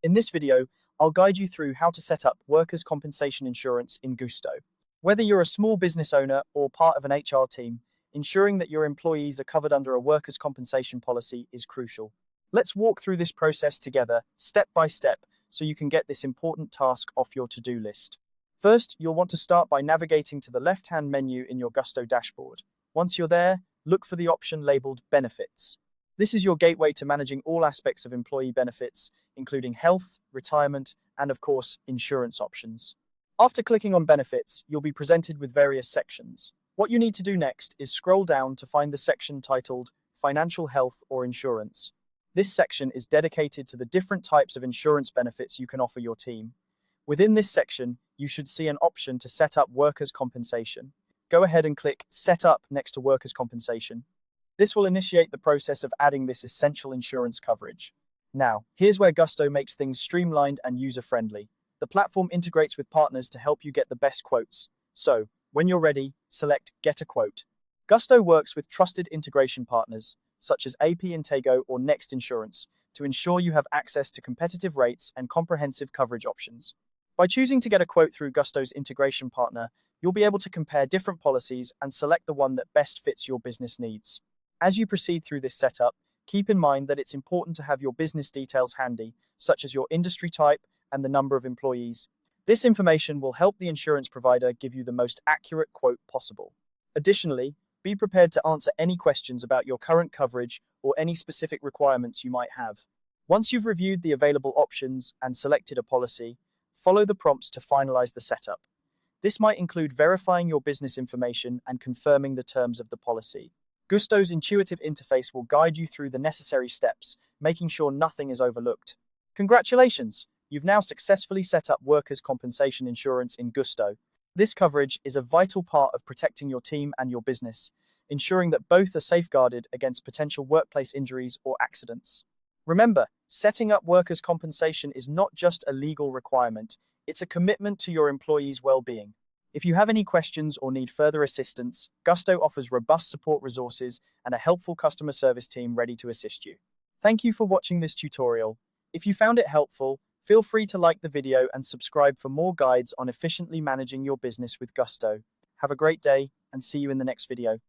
In this video, I'll guide you through how to set up workers' compensation insurance in Gusto. Whether you're a small business owner or part of an HR team, ensuring that your employees are covered under a workers' compensation policy is crucial. Let's walk through this process together, step by step, so you can get this important task off your to-do list. First, you'll want to start by navigating to the left-hand menu in your Gusto dashboard. Once you're there, look for the option labeled Benefits. This is your gateway to managing all aspects of employee benefits, including health, retirement, and of course, insurance options. After clicking on Benefits, you'll be presented with various sections. What you need to do next is scroll down to find the section titled Financial Health or Insurance. This section is dedicated to the different types of insurance benefits you can offer your team. Within this section, you should see an option to set up workers' compensation. Go ahead and click Set Up next to workers' compensation. This will initiate the process of adding this essential insurance coverage. Now, here's where Gusto makes things streamlined and user-friendly. The platform integrates with partners to help you get the best quotes. So, when you're ready, select Get a Quote. Gusto works with trusted integration partners, such as AP Intego or Next Insurance, to ensure you have access to competitive rates and comprehensive coverage options. By choosing to get a quote through Gusto's integration partner, you'll be able to compare different policies and select the one that best fits your business needs. As you proceed through this setup, keep in mind that it's important to have your business details handy, such as your industry type and the number of employees. This information will help the insurance provider give you the most accurate quote possible. Additionally, be prepared to answer any questions about your current coverage or any specific requirements you might have. Once you've reviewed the available options and selected a policy, follow the prompts to finalize the setup. This might include verifying your business information and confirming the terms of the policy. Gusto's intuitive interface will guide you through the necessary steps, making sure nothing is overlooked. Congratulations! You've now successfully set up workers' compensation insurance in Gusto. This coverage is a vital part of protecting your team and your business, ensuring that both are safeguarded against potential workplace injuries or accidents. Remember, setting up workers' compensation is not just a legal requirement, it's a commitment to your employees' well-being. If you have any questions or need further assistance, Gusto offers robust support resources and a helpful customer service team ready to assist you. Thank you for watching this tutorial. If you found it helpful, feel free to like the video and subscribe for more guides on efficiently managing your business with Gusto. Have a great day and see you in the next video.